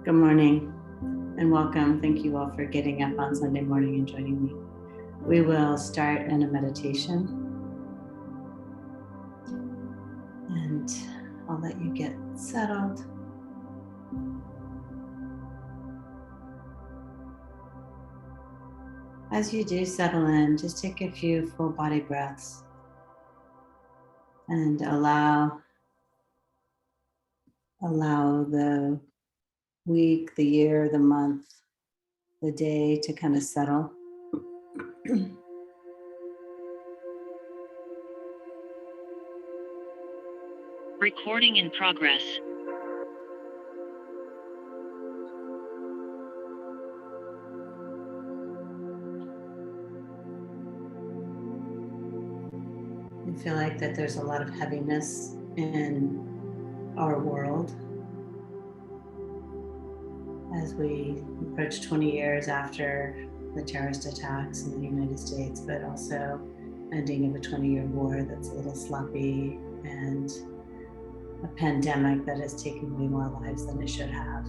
Good morning and welcome. Thank you all for getting up on Sunday morning and joining me. We will start in a meditation and I'll let you get settled. As you do settle in, just take a few full body breaths and allow the week, the year, the month, the day to kind of settle. Recording in progress. I feel like that there's a lot of heaviness in our world as we approach 20 years after the terrorist attacks in the United States, but also ending of a 20-year war that's a little sloppy and a pandemic that has taken way more lives than it should have.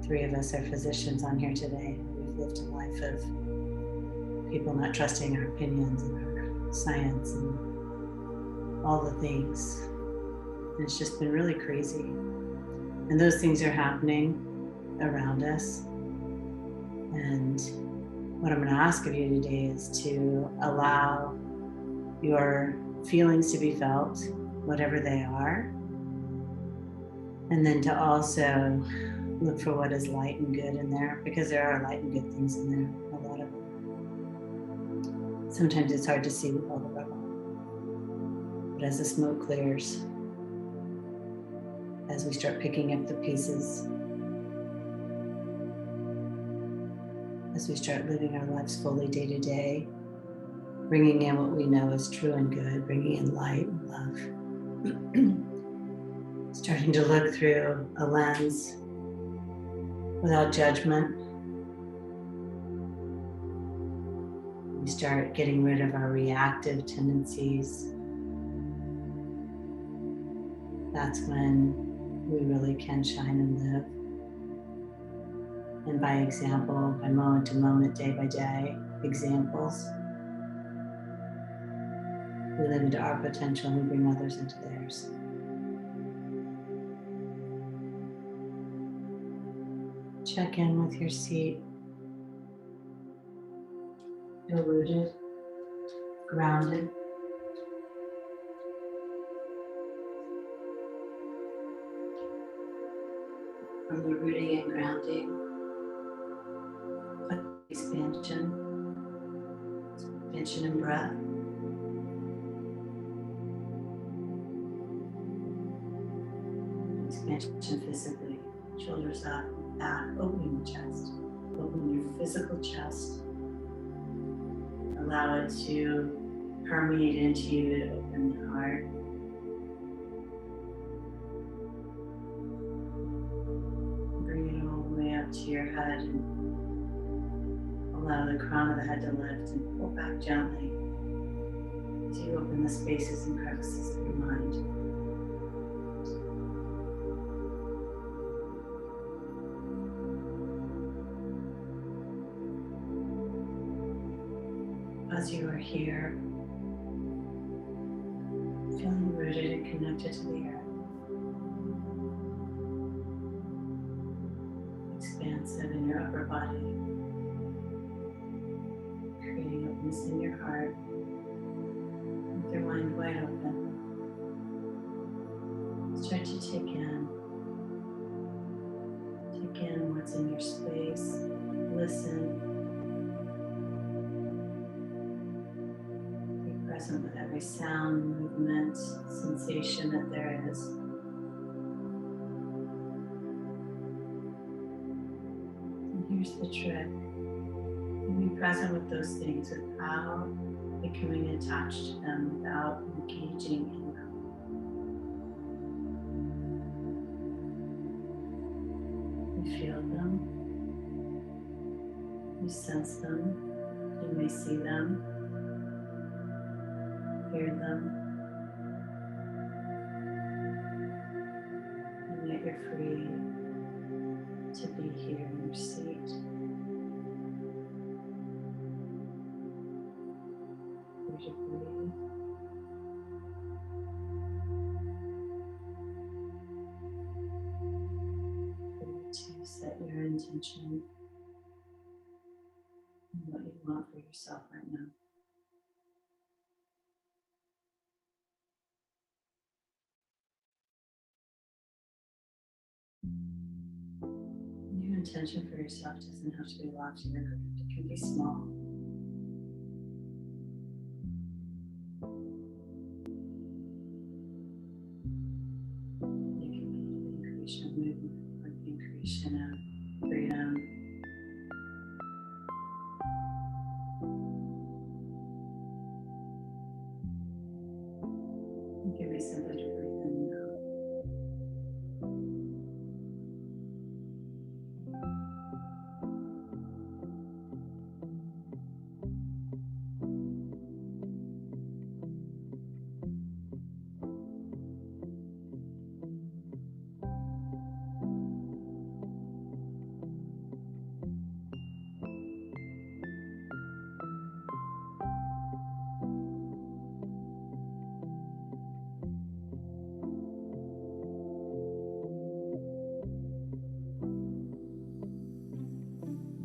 Three of us are physicians on here today. We've lived a life of people not trusting our opinions and our science and all the things. And it's just been really crazy. And those things are happening around us. And what I'm going to ask of you today is to allow your feelings to be felt, whatever they are. And then to also look for what is light and good in there, because there are light and good things in there, a lot of them. Sometimes it's hard to see with all the rubble. But as the smoke clears, as we start picking up the pieces, as we start living our lives fully day to day, bringing in what we know is true and good, bringing in light and love, starting to look through a lens without judgment. We start getting rid of our reactive tendencies. That's when we really can shine and live. And by example, by moment to moment, day by day, examples, we live into our potential and we bring others into theirs. Check in with your seat. Feel rooted, grounded. From the rooting and grounding, expansion in breath. Expansion physically, shoulders up, back, opening the chest. Open your physical chest. Allow it to permeate into you to open the heart. Bring it all the way up to your head and allow the crown of the head to lift and pull back gently as you open the spaces and crevices of your mind. As you are here, feeling rooted and connected to the earth, expansive in your upper body, creating openness in your heart, with your mind wide open. Start to take in what's in your space, listen. Present with every sound, movement, sensation that there is. And here's the trick. Be present with those things without becoming attached to them, without engaging in them. You feel them. You sense them. You may see them. Hear them. your seat. As you breathe. To set your intention and what you want for yourself right now. Your intention for yourself doesn't have to be large or grand. It can be small. It can be the increase of movement or the increase of freedom. It can be simply to breathe in and out.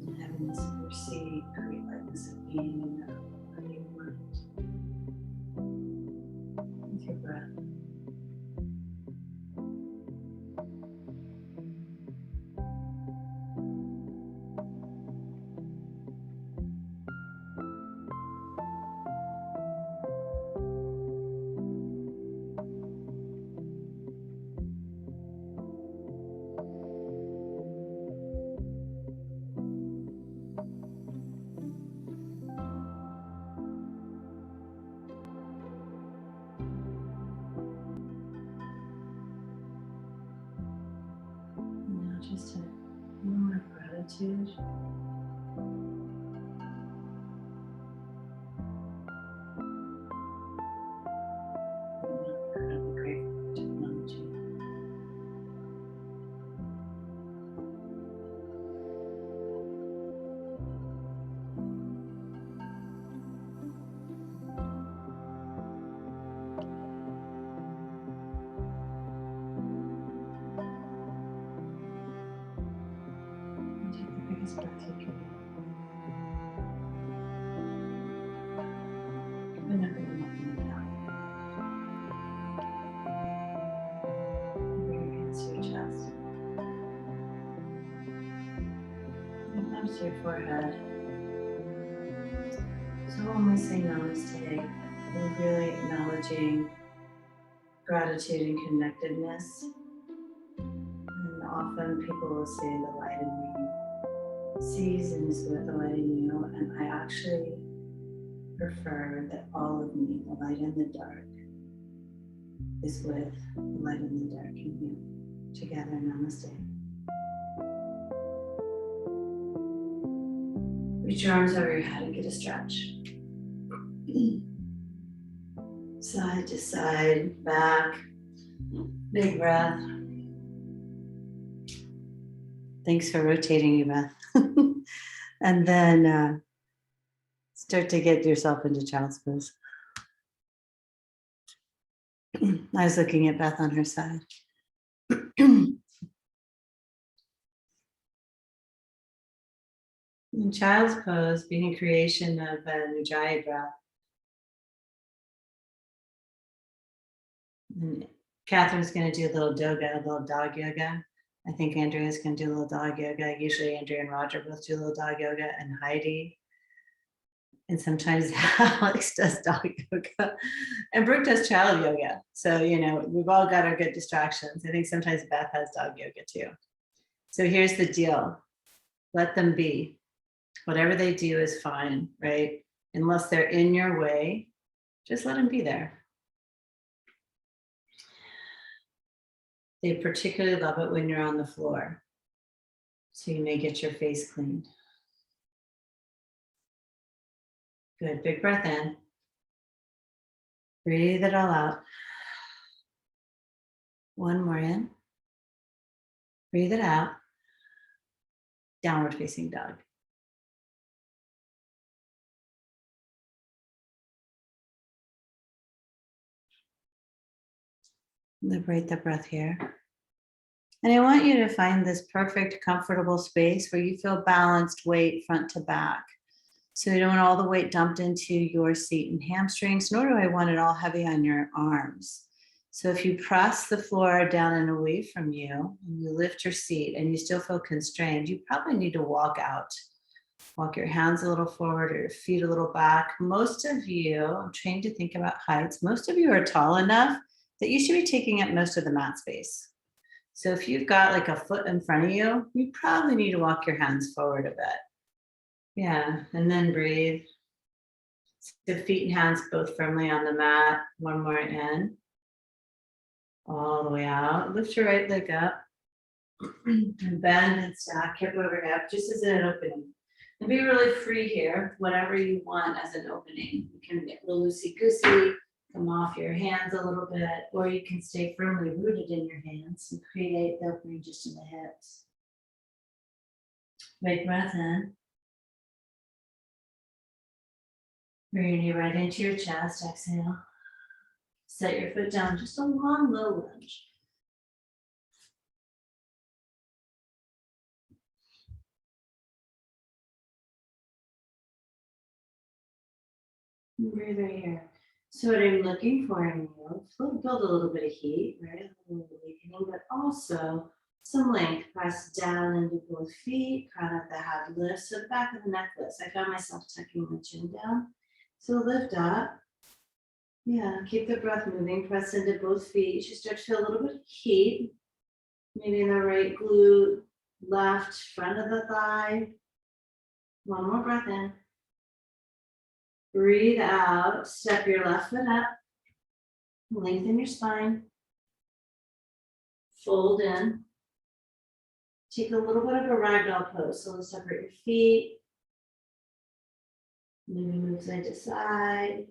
And heaviness of your seat, create lightness of being in the body and mind. With your breath. Now just a moment of gratitude. I'm incredibly grateful for technology. And take the biggest breath you can. Whenever you're looking down. Bring your hands to your chest. And thumbs to your forehead. So when we say namaste, we're really acknowledging gratitude and connectedness. And often people will say the light in me seasons with the light in you, and I actually prefer that all of me, the light and the dark, is with the light and the dark in you. Together, namaste. Reach your arms over your head and get a stretch. Side to side, back, big breath. Thanks for rotating you, Beth. And then start to get yourself into child's pose. I was looking at Beth on her side. In child's pose, being a creation of Ujjayi breath. And Catherine's going to do a little yoga, a little dog yoga. I think Andrea's going to do a little dog yoga. Usually Andrea and Roger both do a little dog yoga, and Heidi. And sometimes Alex does dog yoga. And Brooke does child yoga. So, you know, we've all got our good distractions. I think sometimes Beth has dog yoga too. So here's the deal. Let them be. Whatever they do is fine, right? Unless they're in your way, just let them be there. They particularly love it when you're on the floor. So you may get your face cleaned. Good, big breath in. Breathe it all out. One more in. Breathe it out. downward facing dog. Liberate the breath here. And I want you to find this perfect, comfortable space where you feel balanced weight front to back. So you don't want all the weight dumped into your seat and hamstrings, nor do I want it all heavy on your arms. So if you press the floor down and away from you, and you lift your seat and you still feel constrained, you probably need to walk out. Walk your hands a little forward or your feet a little back. Most of you, I'm trained to think about heights, most of you are tall enough that you should be taking up most of the mat space. So if you've got like a foot in front of you, you probably need to walk your hands forward a bit. Yeah, and then breathe. The feet and hands both firmly on the mat. One more in. All the way out. Lift your right leg up. And bend and stack hip over hip, just as an opening. And be really free here, whatever you want as an opening. You can get a little loosey-goosey, come off your hands a little bit, or you can stay firmly rooted in your hands and create the opening just in the hips. Big breath in. Bring your knee right into your chest, exhale. Set your foot down, just a long, low lunge. Breathe right here. So what I'm looking for in you, build a little bit of heat, right? A little awakening, but also some length. Press down into both feet, crown of the head lifts, so the back of the neck lifts. I found myself tucking my chin down. So lift up. Yeah, keep the breath moving. Press into both feet. You should start to feel a little bit of heat. Maybe in the right glute, left front of the thigh. One more breath in. Breathe out. Step your left foot up. Lengthen your spine. Fold in. Take a little bit of a ragdoll pose. So let's separate your feet. Maybe move side to side.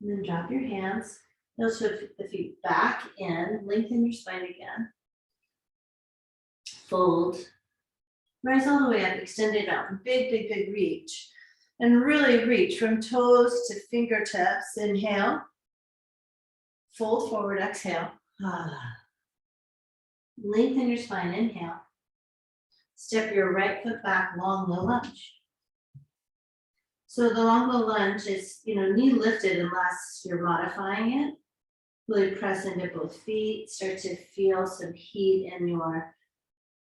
And then drop your hands. Notice the feet back in. Lengthen your spine again. Fold. Rise all the way up. Extend it out. Big, big, big reach. And really reach from toes to fingertips. Inhale. Fold forward. Exhale. Lengthen your spine. Inhale. Step your right foot back. Long, low lunge. So the long, low lunge is, knee lifted unless you're modifying it. Really press into both feet. Start to feel some heat in your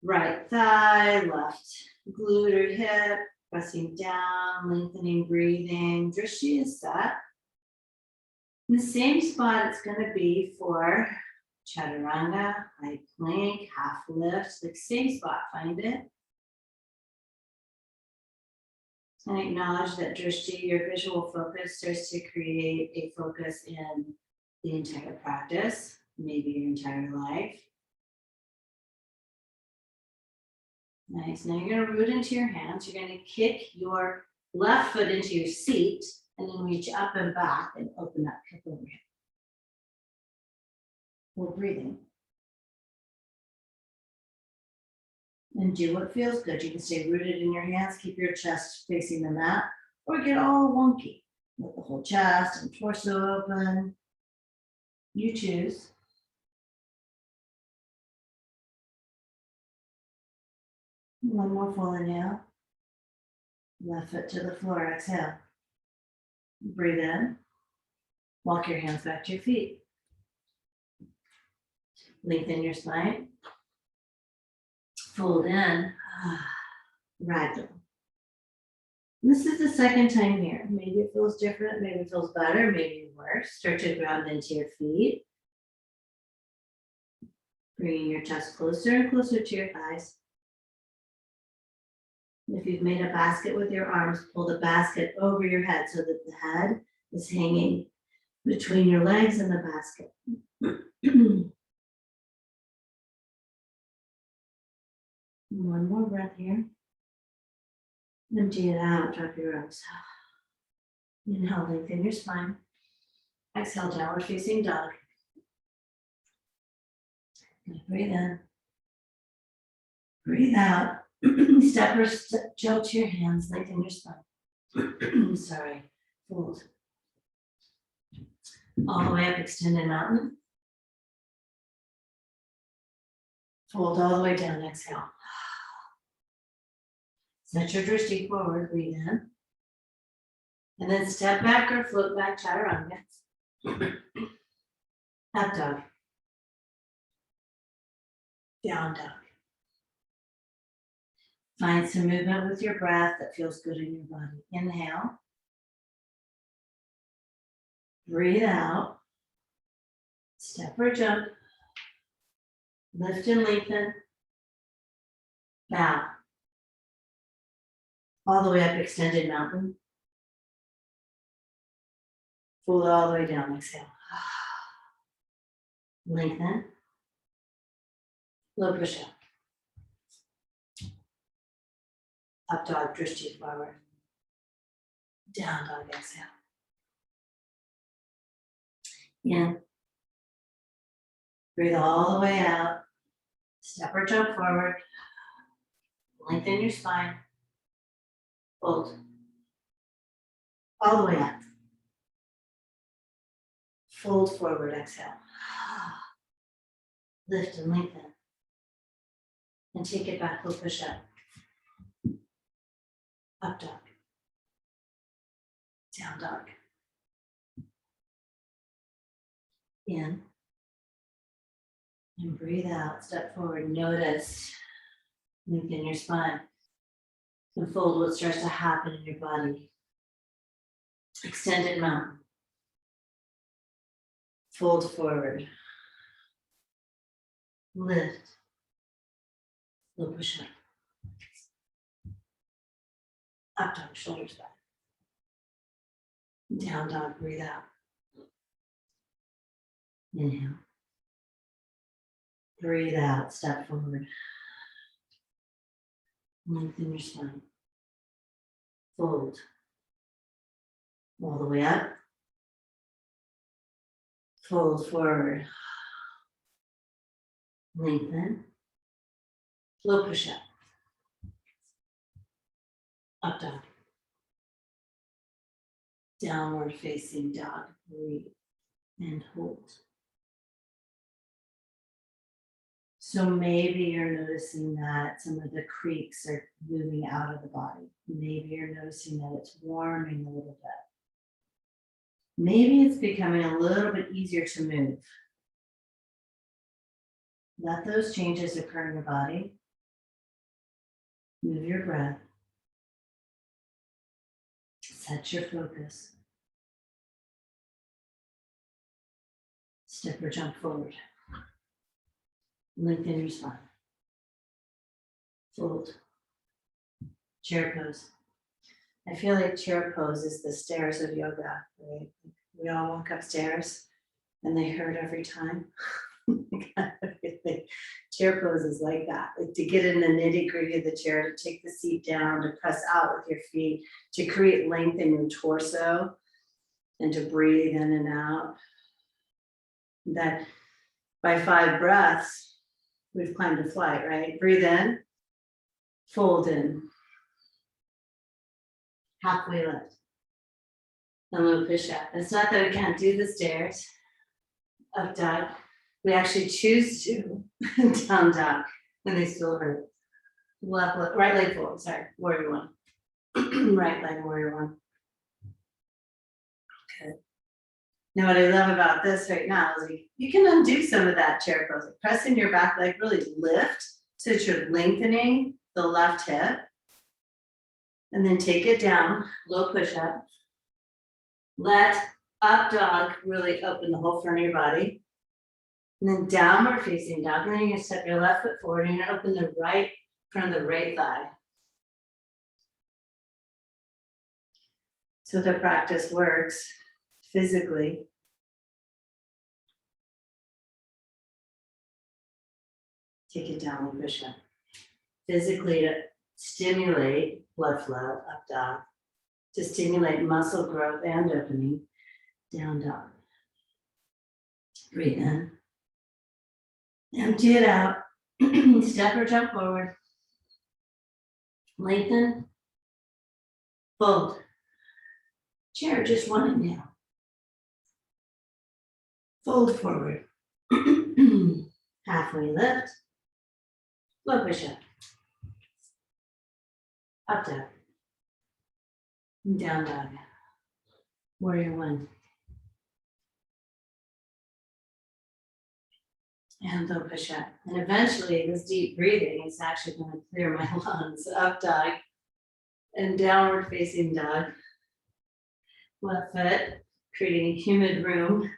right thigh, left glute or hip. Pressing down, lengthening, breathing. Drishti is set. In the same spot it's going to be for chaturanga, high plank, half lift. Like same spot, find it. And acknowledge that drishti, your visual focus, starts to create a focus in the entire practice, maybe your entire life. Nice. Now you're going to root into your hands. You're going to kick your left foot into your seat and then reach up and back and open up, hip over hip. Full breathing. And do what feels good. You can stay rooted in your hands, keep your chest facing the mat, or get all wonky. Let the whole chest and torso open. You choose. One more full inhale. Left foot to the floor, exhale. Breathe in. Walk your hands back to your feet. Lengthen your spine. Fold in. Ragdoll. This is the second time here. Maybe it feels different, maybe it feels better, maybe worse. Start to ground into your feet. Bringing your chest closer and closer to your thighs. If you've made a basket with your arms, pull the basket over your head so that the head is hanging between your legs and the basket. One more breath here. Empty it out, drop your arms. Inhale, lengthen your spine. Exhale, downward facing dog. Breathe in. Breathe out. Step or jump to your hands, lengthen your spine. Sorry, fold. All the way up, extended mountain. Fold all the way down, exhale. Set your drishti forward, breathe in. And then step back or float back, chaturanga. Up dog. Down dog. Find some movement with your breath that feels good in your body. Inhale. Breathe out. Step or jump. Lift and lengthen. Bow. All the way up, extended mountain. Fold all the way down, exhale. Lengthen. Low push up. Up dog, drishti forward. Down dog, exhale. In. Breathe all the way out. Step or jump forward. Lengthen your spine. Fold. All the way up. Fold forward, exhale. Lift and lengthen. And take it back, low push up. Up dog. Down dog. In. And breathe out, step forward, notice. Lengthen your spine. And fold what starts to happen in your body. Extended mountain. Fold forward. Lift. Low push up. Up dog, shoulders back. Down dog, breathe out. Inhale. Breathe out, step forward. Lengthen your spine. Fold. All the way up. Fold forward. Lengthen. Low push up. Up dog. Downward facing dog. Breathe and hold. So maybe you're noticing that some of the creaks are moving out of the body. Maybe you're noticing that it's warming a little bit. Maybe it's becoming a little bit easier to move. Let those changes occur in your body. Move your breath. Set your focus. Step or jump forward. Lengthen your spine. Fold. Chair pose. I feel like chair pose is the stairs of yoga, right? We all walk upstairs and they hurt every time. Chair pose is like that, like to get in the nitty gritty of the chair, to take the seat down, to press out with your feet, to create length in your torso, and to breathe in and out. That by 5 breaths, we've climbed a flight, right? Breathe in, fold in, halfway lift, and low push up. It's not that we can't do the stairs, up dog. We actually choose to down dog, and they still hurt. Left leg, right leg forward, sorry, warrior one. Right leg, warrior one. Okay. Now what I love about this right now is you can undo some of that chair pose. Press in your back leg, really lift so that you're lengthening the left hip. And then take it down, low push up. Let up dog really open the whole front of your body. And then downward facing dog. And then you're gonna step your left foot forward and you're gonna open the right front of the right thigh. So the practice works physically. Take it down and push up. Physically to stimulate blood flow, up dog. To stimulate muscle growth and opening, down dog. Breathe in. Empty it out. Step or jump forward. Lengthen. Fold. Chair, just one inhale. Fold forward. Halfway lift. Low push up. Up dog. Down dog. Warrior one. And low push up. And eventually this deep breathing is actually going to clear my lungs. Up dog. And downward facing dog. Left foot, creating a humid room.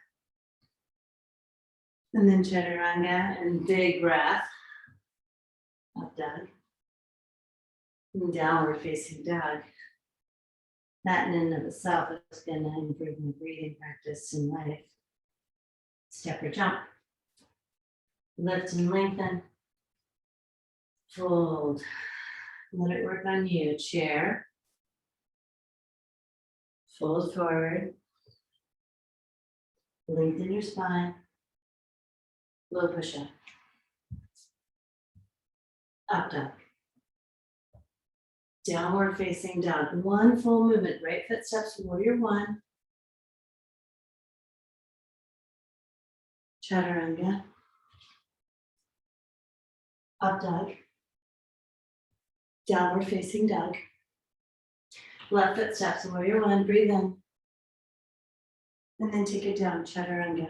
And then chaturanga and big breath. Up dog. And downward facing dog. That in and of itself is going to improve my breathing practice in life. Step or jump. Lift and lengthen. Fold. Let it work on you. Chair. Fold forward. Lengthen your spine. Low push up. Up dog. Downward facing dog. One full movement. Right foot steps, warrior one. Chaturanga. Up dog. Downward facing dog. Left foot steps, warrior one. Breathe in. And then take it down, chaturanga.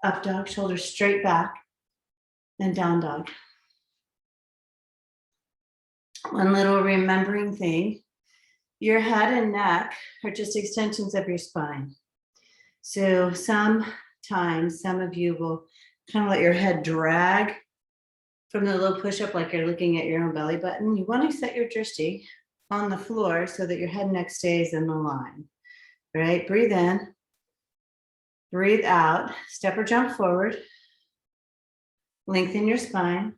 Up dog, shoulders straight back. And down dog. One little remembering thing. Your head and neck are just extensions of your spine. So sometimes some of you will kind of let your head drag from the low push-up like you're looking at your own belly button. You want to set your drishti on the floor so that your head and neck stays in the line. Right? Breathe in. Breathe out. Step or jump forward. Lengthen your spine.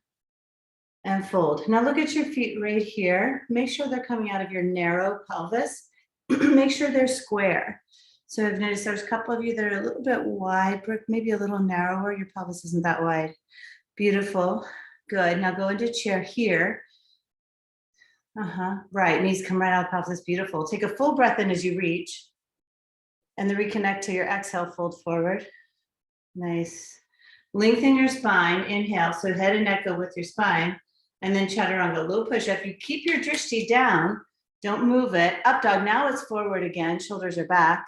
And fold. Now look at your feet right here. Make sure they're coming out of your narrow pelvis. Make sure they're square. So I've noticed there's a couple of you that are a little bit wide, Brooke, maybe a little narrower. Your pelvis isn't that wide. Beautiful. Good. Now go into chair here. Right. Knees come right out of the pelvis. Beautiful. Take a full breath in as you reach. And then reconnect to your exhale. Fold forward. Nice. Lengthen your spine. Inhale. So head and neck go with your spine. And then chaturanga, low push up. You keep your drishti down. Don't move it. Up dog. Now it's forward again. Shoulders are back.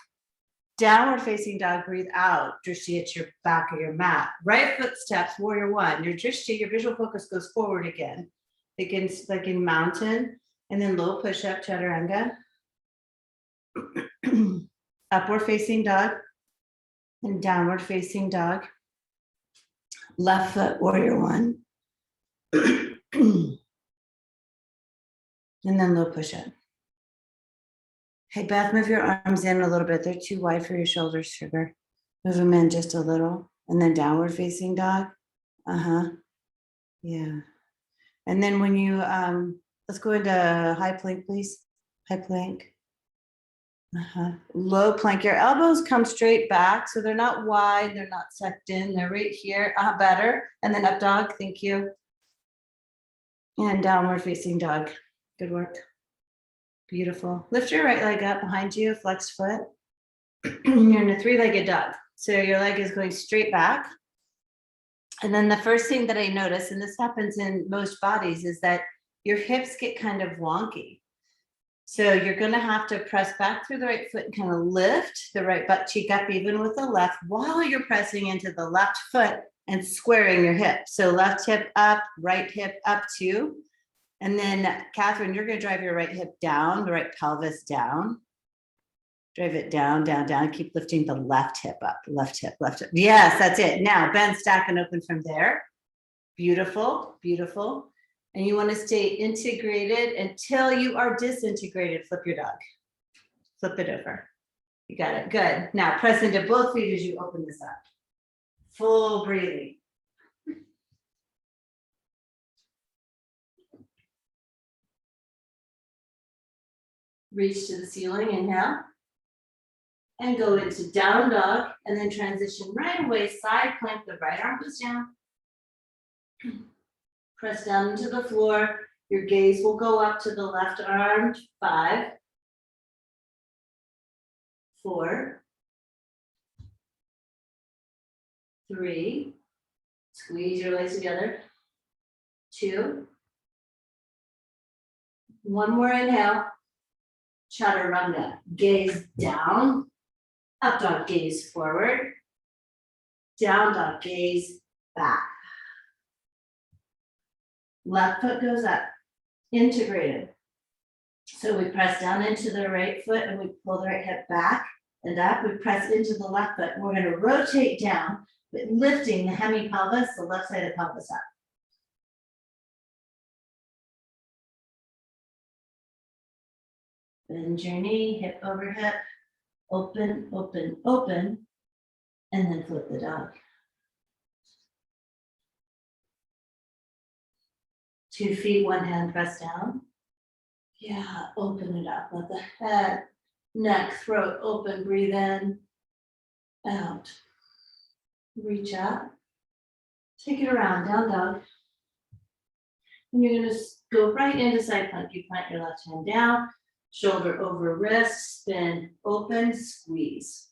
Downward facing dog. Breathe out. Drishti at your back of your mat. Right foot steps. Warrior one. Your drishti, your visual focus goes forward again. Begins like in mountain. And then low push up. Chaturanga. Upward facing dog. And downward facing dog. Left foot. Warrior one. And then low push up. Hey, Beth, move your arms in a little bit. They're too wide for your shoulders, sugar. Move them in just a little. And then downward facing dog. Yeah. And then when you, let's go into high plank, please. High plank. Low plank. Your elbows come straight back. So they're not wide. They're not sucked in. They're right here. Better. And then up dog. Thank you. And downward facing dog. Good work. Beautiful. Lift your right leg up behind you, flexed foot. You're in a three-legged dog. So your leg is going straight back. And then the first thing that I notice, and this happens in most bodies, is that your hips get kind of wonky. So you're going to have to press back through the right foot and kind of lift the right butt cheek up even with the left while you're pressing into the left foot and squaring your hip. So left hip up, right hip up too. And then Catherine, you're going to drive your right hip down, the right pelvis down. Drive it down, down, down. Keep lifting the left hip up, left hip, left hip. Yes, that's it. Now bend, stack, and open from there. Beautiful, beautiful. And you want to stay integrated until you are disintegrated. Flip your dog. Flip it over. You got it. Good. Now press into both feet as you open this up. Full breathing. Reach to the ceiling, inhale. And go into down dog and then transition right away. Side plank, the right arm goes down. Press down into the floor. Your gaze will go up to the left arm. 5, 4, 3. Squeeze your legs together. 2. One more inhale. Chaturanga. Gaze down. Up dog, gaze forward. Down dog, gaze back. Left foot goes up. Integrated. So we press down into the right foot and we pull the right hip back and up. We press into the left foot. We're going to rotate down, but lifting the hemipelvis, the left side of the pelvis up. Bend your knee, hip over hip, open, open, open, and then flip the dog. 2 feet, one hand press down. Yeah, open it up. Let the head, neck, throat open. Breathe in, out. Reach up. Take it around, down dog. And you're going to go right into side plank. You plant your left hand down, shoulder over wrist, spin, open, squeeze.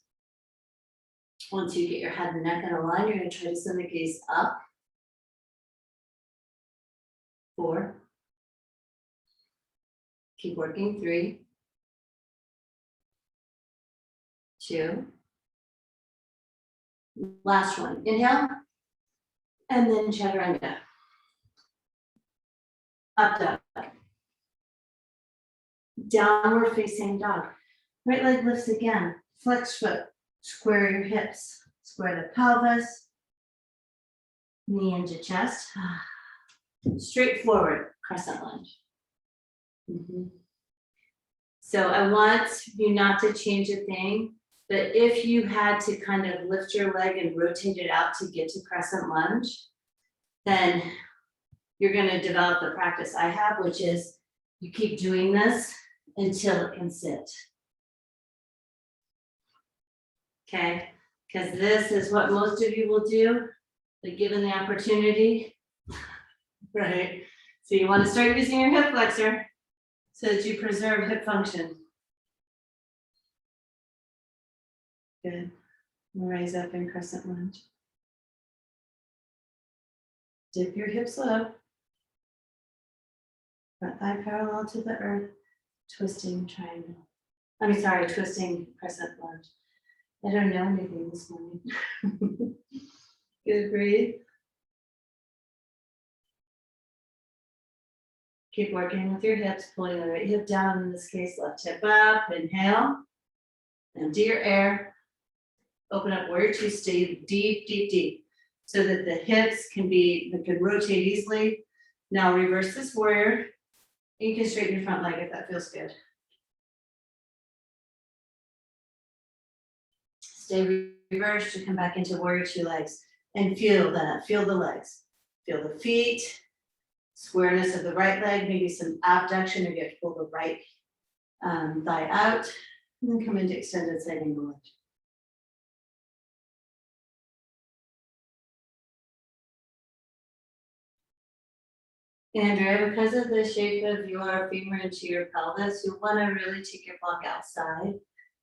Once you get your head and neck in a line, you're going to try to send the gaze up. 4. Keep working. 3, 2. Last one. Inhale. And then chaturanga. Up dog. Downward facing dog. Right leg lifts again. Flex foot. Square your hips. Square the pelvis. Knee into chest. Straight forward. Crescent lunge. So I want you not to change a thing, but if you had to kind of lift your leg and rotate it out to get to crescent lunge, then you're going to develop the practice I have, which is you keep doing this until it can sit. Okay, because this is what most of you will do, but given the opportunity, right? So you want to start using your hip flexor so that you preserve hip function. Good. Rise up in crescent lunge. Dip your hips low. Front thigh parallel to the earth. Twisting triangle. Twisting crescent lunge. I don't know anything this morning. Good, breathe. Keep working with your hips, pulling the right hip down, in this case, left hip up, inhale. Empty your air. Open up warrior 2, stay deep, deep, deep, so that the hips can rotate easily. Now reverse this warrior. You can straighten your front leg if that feels good. Stay reversed to come back into warrior 2 legs and feel that, feel the legs. Feel the feet, squareness of the right leg, maybe some abduction if you have to pull the right thigh out, and then come into extended side angle lunge. Andrea, because of the shape of your femur into your pelvis, you want to really take your block outside.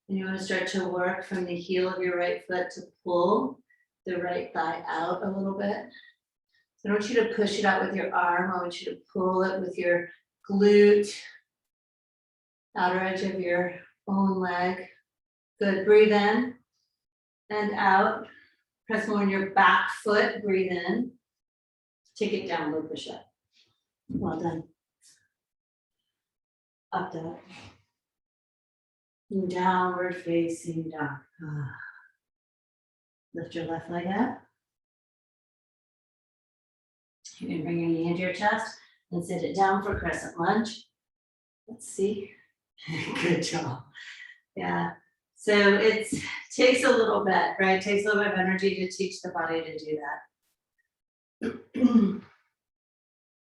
And you want to start to work from the heel of your right foot to pull the right thigh out a little bit. So I want you to push it out with your arm. I want you to pull it with your glute, outer edge of your own leg. Good. Breathe in and out. Press more on your back foot. Breathe in. Take it down, low push up. Well done. Up dog. Downward facing dog. Lift your left leg up. You can bring your knee into your chest and sit it down for crescent lunge. Let's see. Good job. Yeah. So it takes a little bit, right? It takes a little bit of energy to teach the body to do that.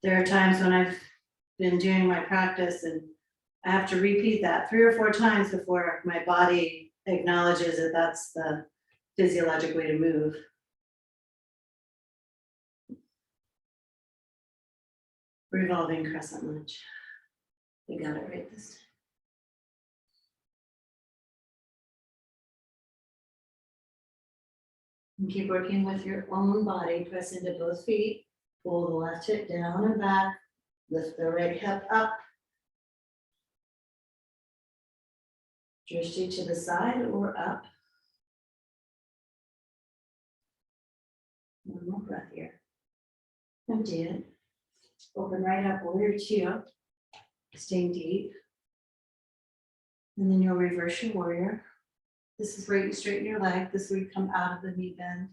There are times when I've been doing my practice and I have to repeat that 3 or 4 times before my body acknowledges that that's the physiologic way to move. Revolving crescent lunge. We got it right this time. And keep working with your own body. Press into both feet. Pull the left hip down and back. Lift the right hip up. Drishti to the side or up. One more breath here. Empty it. Open right up, warrior two. Staying deep. And then you'll reverse your warrior. This is where you straighten your leg. This is where you come out of the knee bend.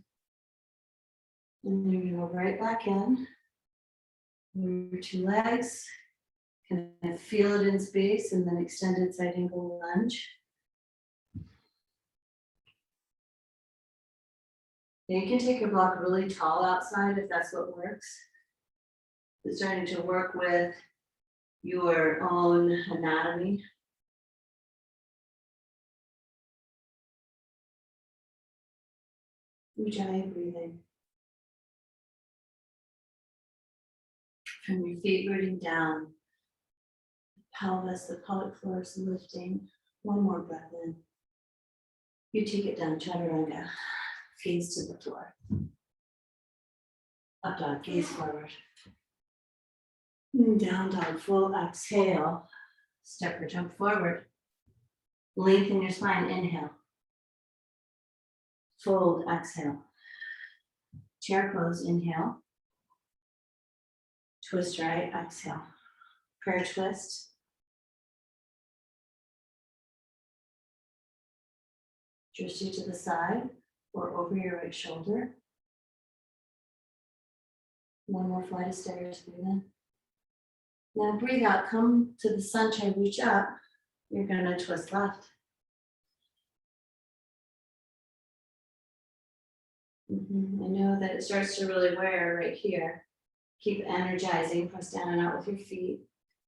And then you go right back in. Your two legs. Kind of feel it in space and then extended side angle lunge. Now you can take your block really tall outside if that's what works. It's starting to work with your own anatomy. Ujjayi breathing. From your feet rooting down. The pelvis, the pelvic floor is lifting. One more breath in. You take it down, chaturanga. Gaze to the floor. Up dog, gaze forward. Down dog, full exhale. Step or jump forward. Lengthen your spine, inhale. Fold, exhale. Chair pose, inhale. Twist right, exhale. Prayer twist. Drishti to the side or over your right shoulder. One more flight of stairs, breathe in. Now breathe out, come to the sunshine, reach up. You're gonna twist left. I know that it starts to really wear right here. Keep energizing, press down and out with your feet.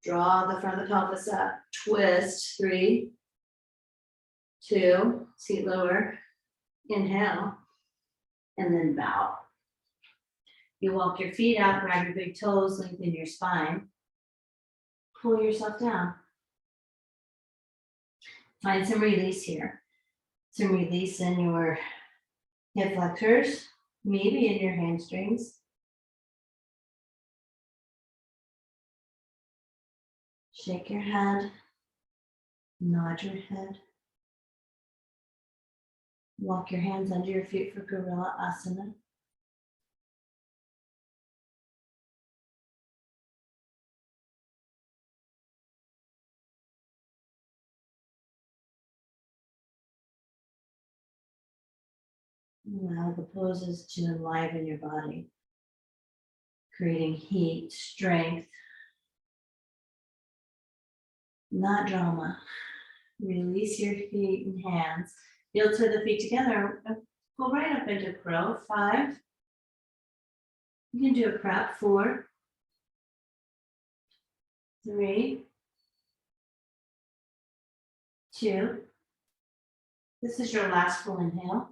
Draw the front of the pelvis up, twist, 3, 2, seat lower, inhale, and then bow. You walk your feet out, grab your big toes, lengthen your spine. Pull yourself down. Find some release here. Some release in your hip flexors, maybe in your hamstrings. Shake your head, nod your head. Walk your hands under your feet for Gorilla Asana. Allow the poses to enliven your body, creating heat, strength, not drama. Release your feet and hands. Heel to the feet together. Go right up into crow. 5. You can do a prep. 4, 3, 2. This is your last full inhale.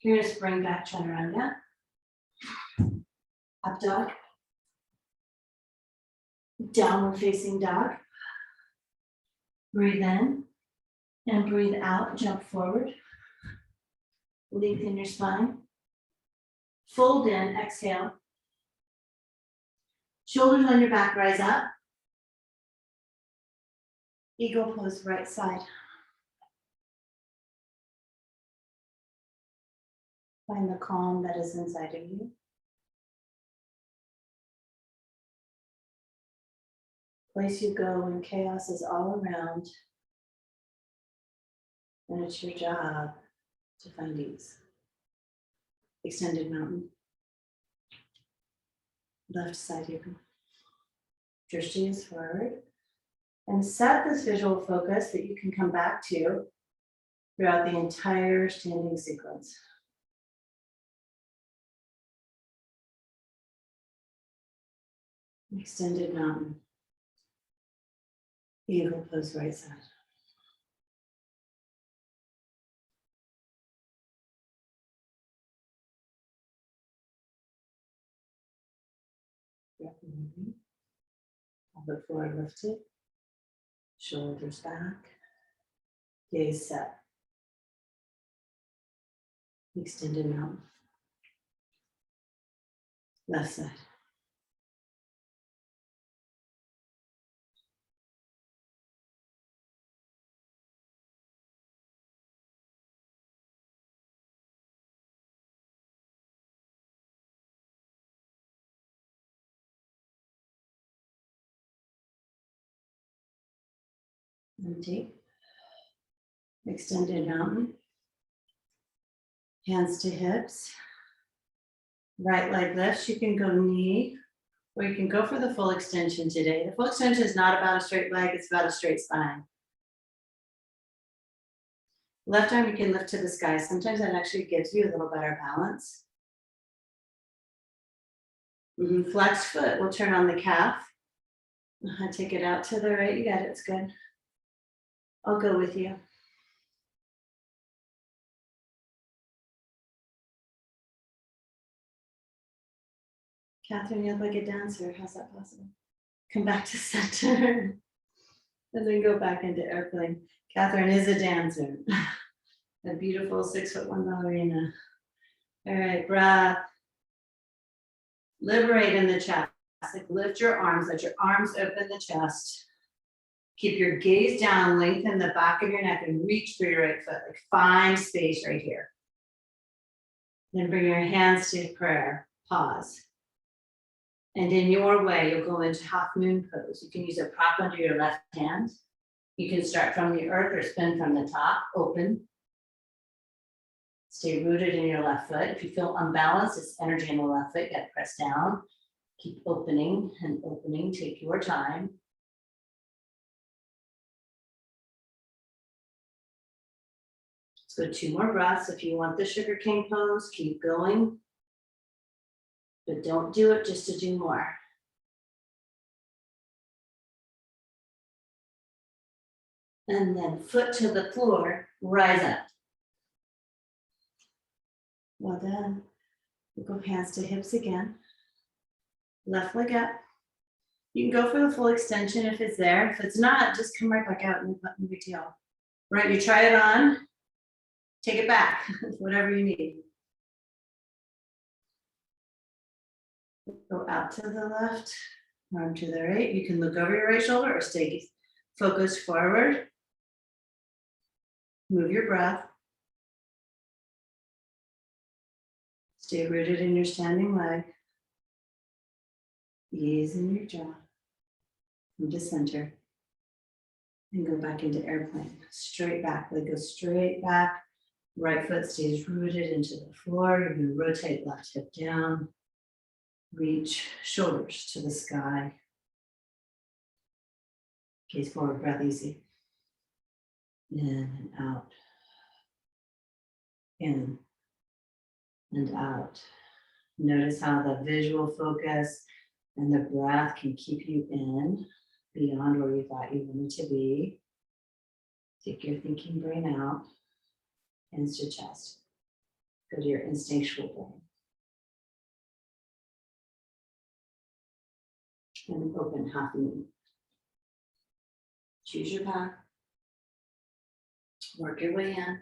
You're going to spring back chaturanga. Up dog. Downward facing dog. Breathe in and breathe out. Jump forward. Lengthen your spine. Fold in, exhale. Shoulders on your back, rise up. Eagle pose, right side. Find the calm that is inside of you. Place you go when chaos is all around. And it's your job to find ease. Extended mountain. Left side yoga. Drishti is forward. And set this visual focus that you can come back to throughout the entire standing sequence. Extended mountain. Eagle pose, right side. pelvic floor lifted, shoulders back, gaze set, extended mountain, left side. Empty. Extended mountain. Hands to hips. Right leg lifts. You can go knee, or you can go for the full extension today. The full extension is not about a straight leg, it's about a straight spine. Left arm you can lift to the sky. Sometimes that actually gives you a little better balance. Flex foot, we'll turn on the calf. Take it out to the right, you got it, it's good. I'll go with you. Catherine, you look like a dancer. How's that possible? Come back to center. And then go back into airplane. Catherine is a dancer. A beautiful 6'1" ballerina. All right, breath. Liberate in the chest. Like lift your arms, let your arms open the chest. Keep your gaze down, lengthen the back of your neck and reach for your right foot. Like find space right here. Then bring your hands to prayer. Pause. And in your way, you'll go into half moon pose. You can use a prop under your left hand. You can start from the earth or spin from the top, open. Stay rooted in your left foot. If you feel unbalanced, it's energy in the left foot, get pressed down. Keep opening and opening, take your time. Let's go 2 more breaths. If you want the sugar cane pose, keep going. But don't do it just to do more. And then foot to the floor, rise up. Well done. We'll go hands to hips again. Left leg up. You can go for the full extension if it's there. If it's not, just come right back out and no big deal. Right, you try it on, take it back, whatever you need. Go out to the left, arm to the right. You can look over your right shoulder or stay focused forward. Move your breath. Stay rooted in your standing leg. Ease in your jaw. Come to center. And go back into airplane. Straight back, leg goes straight back. Right foot stays rooted into the floor. You're going to rotate left hip down. Reach shoulders to the sky. Gaze forward, breath easy. In and out. In and out. Notice how the visual focus and the breath can keep you in beyond where you thought you wanted to be. Take your thinking brain out. Hands to chest. Go to your instinctual brain. And open half moon. Choose your path. Work your way in.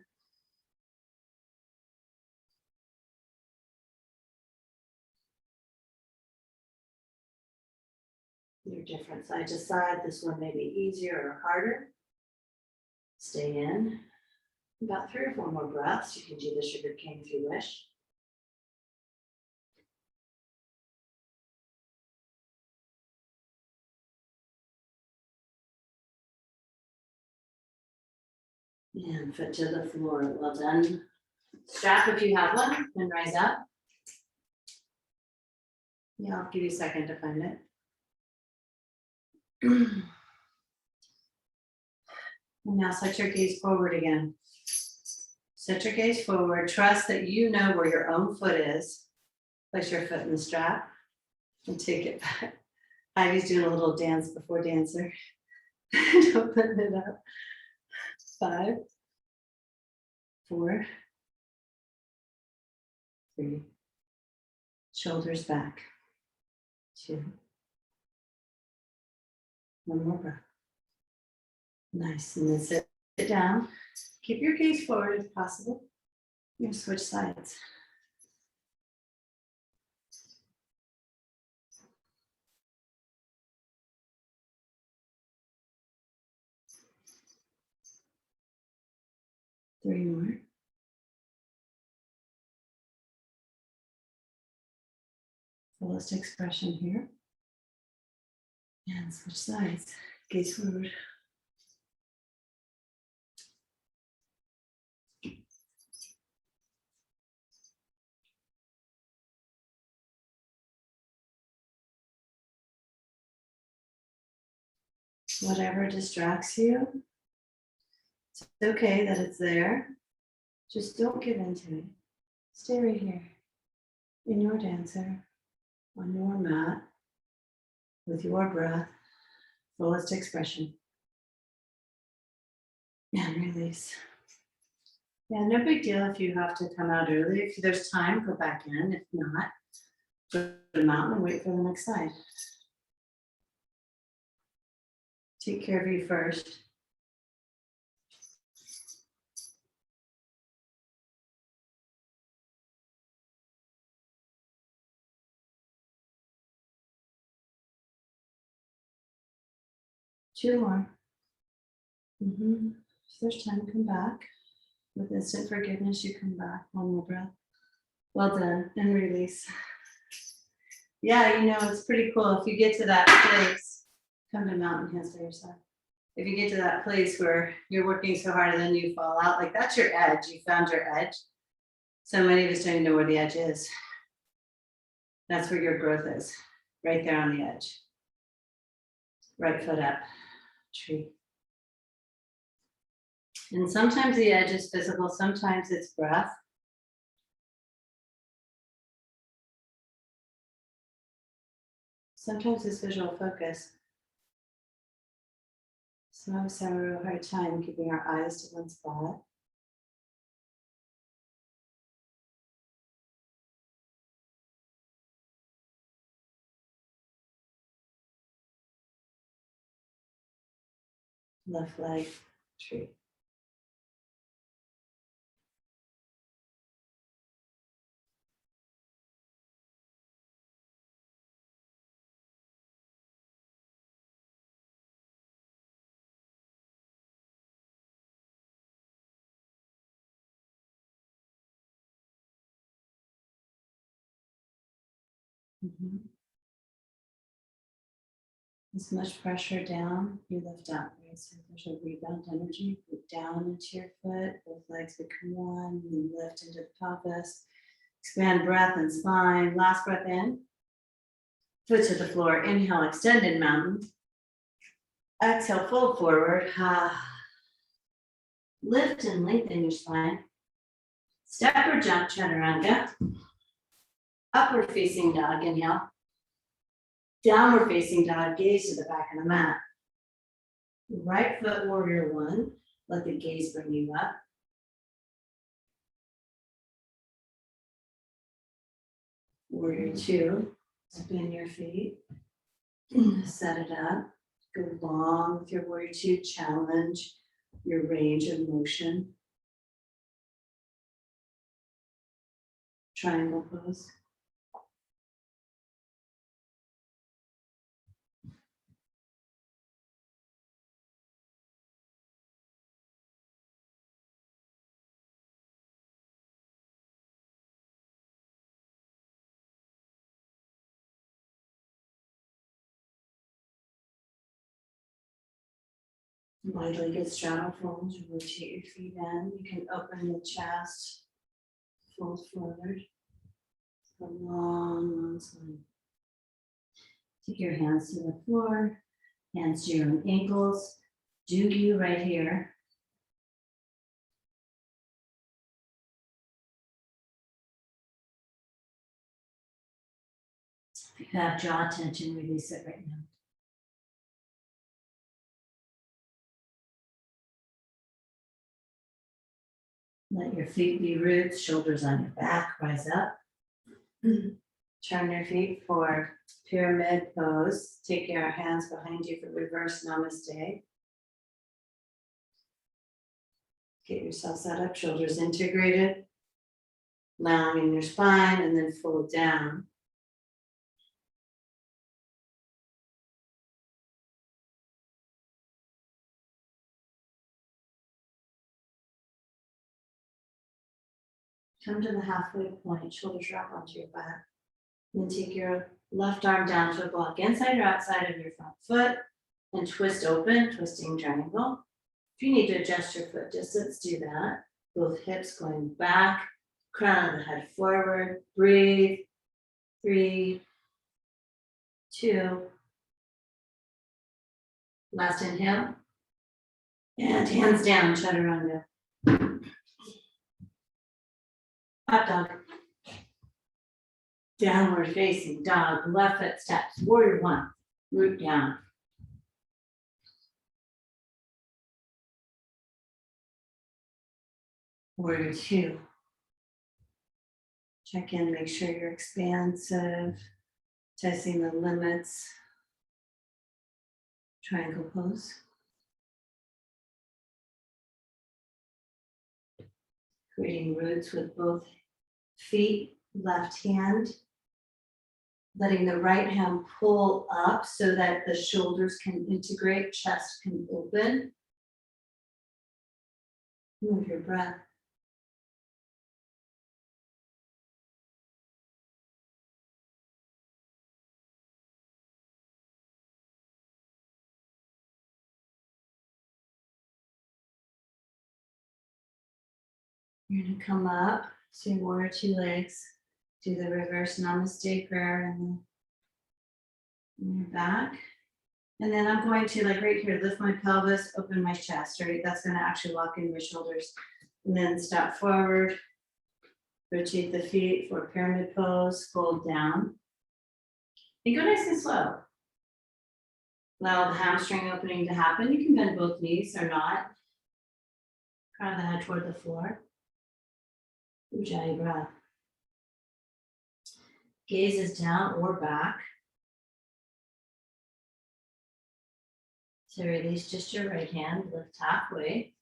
You're different side to side. This one may be easier or harder. Stay in. About 3 or 4 more breaths. You can do the sugar cane if you wish. And foot to the floor. Well done. Strap if you have one, and rise up. Yeah, I'll give you a second to find it. And now set your gaze forward again. Set your gaze forward. Trust that you know where your own foot is. Place your foot in the strap and take it back. Ivy's doing a little dance before dancer. Open it up. 5, 4, 3. Shoulders back. 2, One more breath. Nice. And then sit down. Keep your gaze forward if possible. You switch sides. Three more. Fullest expression here. And switch sides. Gaze forward. Whatever distracts you, it's okay that it's there. Just don't give into it. Stay right here in your dancer, on your mat, with your breath, fullest expression. And release. Yeah, no big deal if you have to come out early. If there's time, go back in. If not, go to the mountain and wait for the next side. Take care of you first. Two more. If there's time, come back. With instant forgiveness, you come back. One more breath. Well done. And release. Yeah, it's pretty cool. If you get to that place, come to mountain hands by your side. If you get to that place where you're working so hard and then you fall out, like that's your edge. You found your edge. So many of us don't even know where the edge is. That's where your growth is, right there on the edge. Right foot up, tree. And sometimes the edge is physical, sometimes it's breath. Sometimes it's visual focus. Some of us have a real hard time keeping our eyes to one spot. Left leg, tree. As much pressure down, you lift up, right? So there's a rebound energy. Put down into your foot, both legs become one, and lift into the pelvis. Expand breath and spine. Last breath in. Foot to the floor. Inhale, extend in mountain. Exhale, fold forward. Lift and lengthen your spine. Step or jump, chaturanga. Upward facing dog, inhale. Downward facing dog, gaze to the back of the mat. Right foot, warrior one. Let the gaze bring you up. Warrior two, spin your feet. Set it up. Go long with your warrior two. Challenge your range of motion. Triangle pose. Wide-legged straddle folds, rotate your feet in. You can open the chest, fold forward. A long spine. Take your hands to the floor, hands to your own ankles. Do you right here. If you have jaw tension, release it right now. Let your feet be roots, shoulders on your back, rise up. Turn your feet for pyramid pose. Take your hands behind you for reverse namaste. Get yourself set up, shoulders integrated, allowing your spine, and then fold down. Come to the halfway point, shoulders wrap onto your back. Then take your left arm down to a block inside or outside of your front foot and twist open, twisting triangle. If you need to adjust your foot distance, do that. Both hips going back, crown of the head forward. Breathe. 3, 2. Last inhale. And hands down, chaturanga. Up dog. Downward facing dog, left foot steps, warrior 1, root down. Warrior 2. Check in, make sure you're expansive, testing the limits. Triangle pose. Creating roots with both feet, left hand. Letting the right hand pull up so that the shoulders can integrate, chest can open. Move your breath. You're going to come up, so warrior 2 legs. Do the reverse namaste prayer and then your back. And then I'm going to, like right here, lift my pelvis, open my chest, right? That's going to actually lock in my shoulders. And then step forward, rotate the feet for pyramid pose, fold down. And go nice and slow. Allow the hamstring opening to happen. You can bend both knees or not. Crown of the head toward the floor. Ujjayi breath. Gaze is down or back. So release just your right hand, lift halfway.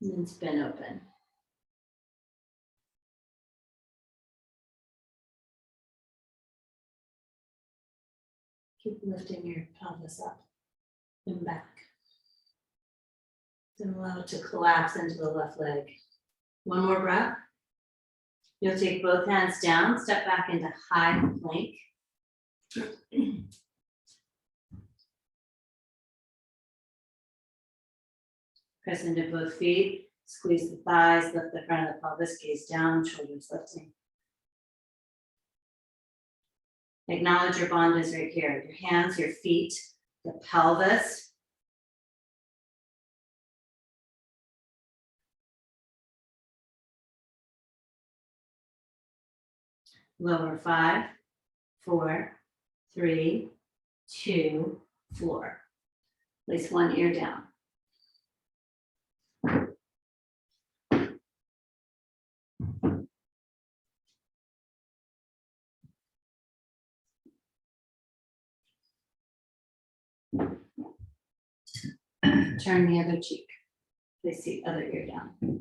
And then spin open. Keep lifting your pelvis up and back. Then allow it to collapse into the left leg. One more breath. You'll take both hands down, step back into high plank. Press into both feet, squeeze the thighs, lift the front of the pelvis, gaze down, shoulders lifting. Acknowledge your bandhas right here. Your hands, your feet, the pelvis. Lower 5, 4, 3, 2, floor. Place one ear down. Turn the other cheek. Place the other ear down.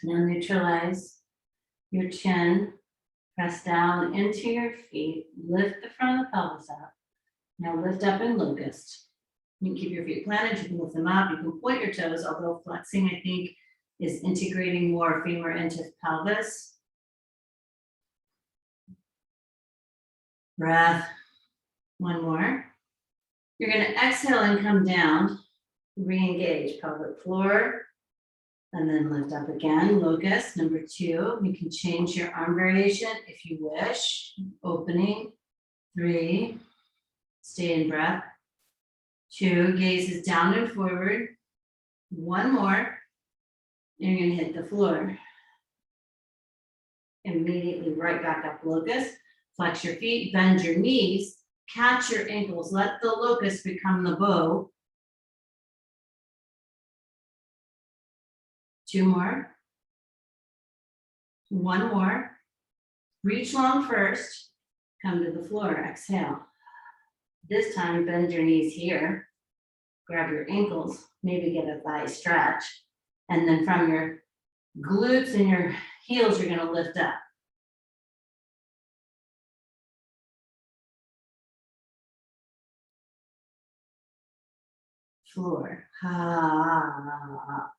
Now neutralize your chin. Press down into your feet. Lift the front of the pelvis up. Now lift up in locust. You can keep your feet planted. You can lift them up. You can point your toes, although flexing, I think, is integrating more femur into pelvis. Breath. One more. You're going to exhale and come down. Re-engage pelvic floor. And then lift up again. Locust. Number 2. You can change your arm variation if you wish. Opening. 3. Stay in breath. 2. Gaze is down and forward. One more. And you're going to hit the floor. Immediately right back up locust. Flex your feet, bend your knees, Catch your ankles. Let the locust become the bow. 2 more. 1 more. Reach long first. Come to the floor. Exhale. This time, bend your knees here. Grab your ankles. Maybe get a thigh stretch. And then from your glutes and your heels, you're going to lift up. Floor. Ha.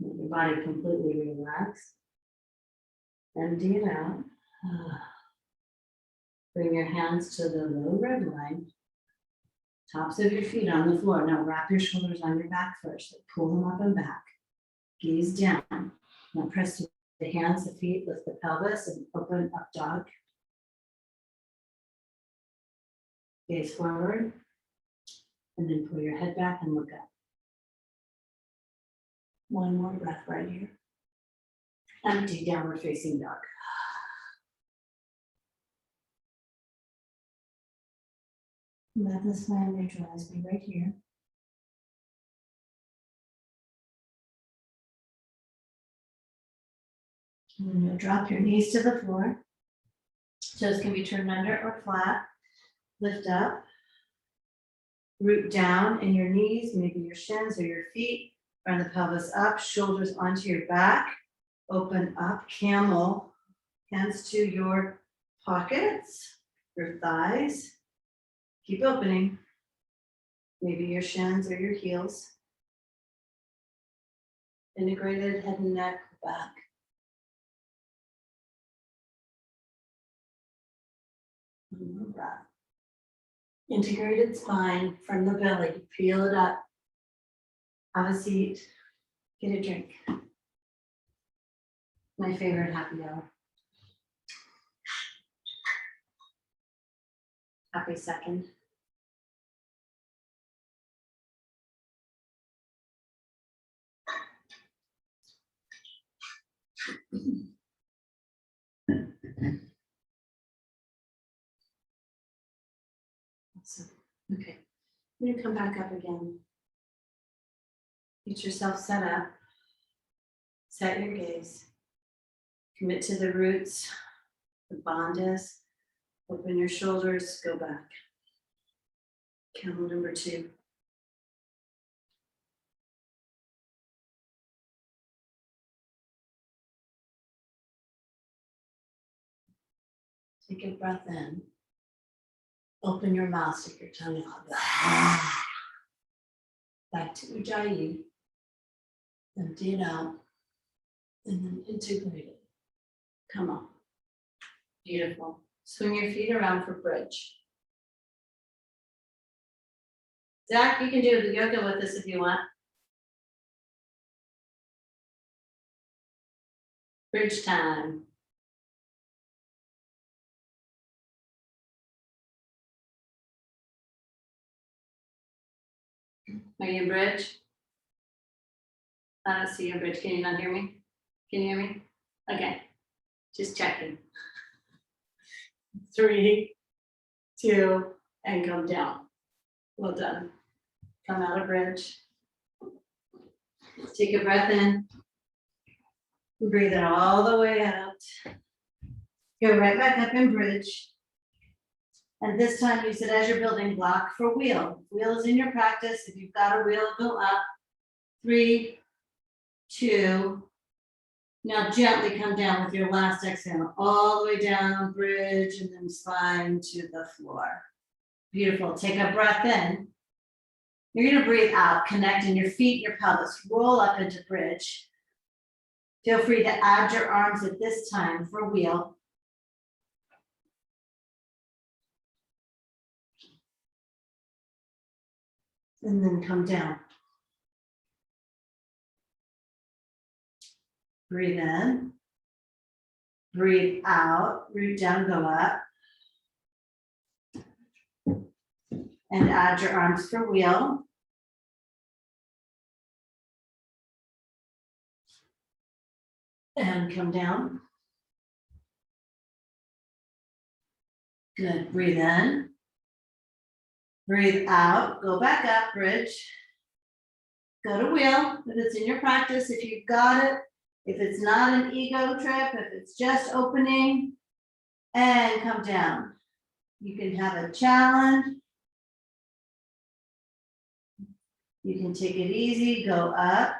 Let your body completely relax. Empty it out. Bring your hands to the low red line. Tops of your feet on the floor. Now wrap your shoulders on your back first. Pull them up and back. Gaze down. Now press the hands, the feet, lift the pelvis, and open up dog. Gaze forward. And then pull your head back and look up. 1 more breath right here. Empty downward facing dog. Let this mind neutralize me right here. And then you'll drop your knees to the floor. Toes can be turned under or flat. Lift up. Root down in your knees, maybe your shins or your feet. Bring the pelvis up, shoulders onto your back. Open up, camel. Hands to your pockets, your thighs. Keep opening. Maybe your shins or your heels. Integrated head and neck back. One more breath. Integrated spine from the belly. Peel it up. Have a seat. Get a drink. My favorite happy hour. Happy second. Awesome. Okay. You're gonna come back up again. Get yourself set up. Set your gaze. Commit to the roots, the bandhas. Open your shoulders, go back. Camel number 2. Take a breath in. Open your mouth, stick your tongue out. Back to Ujjayi. Empty it out. And then integrate it. Come on. Beautiful. Swing your feet around for bridge. Zach, you can do the yoga with us if you want. Bridge time. Are you in bridge? I don't see your bridge. Can you not hear me? Can you hear me? Okay. Just checking. 3, 2, and come down. Well done. Come out of bridge. Take a breath in. Breathe it all the way out. Go right back up in bridge. And this time use it as your building block for wheel. Wheel is in your practice. If you've got a wheel, go up. 3, 2. Now gently come down with your last exhale. All the way down, bridge, and then spine to the floor. Beautiful. Take a breath in. You're going to breathe out, connecting your feet, your pelvis. Roll up into bridge. Feel free to add your arms at this time for wheel. And then come down. Breathe in. Breathe out. Root down, go up. And add your arms for wheel. And come down. Good, breathe in. Breathe out, go back up, bridge. Go to wheel, if it's in your practice, if you've got it. If it's not an ego trip, if it's just opening, and come down. You can have a challenge. You can take it easy, go up.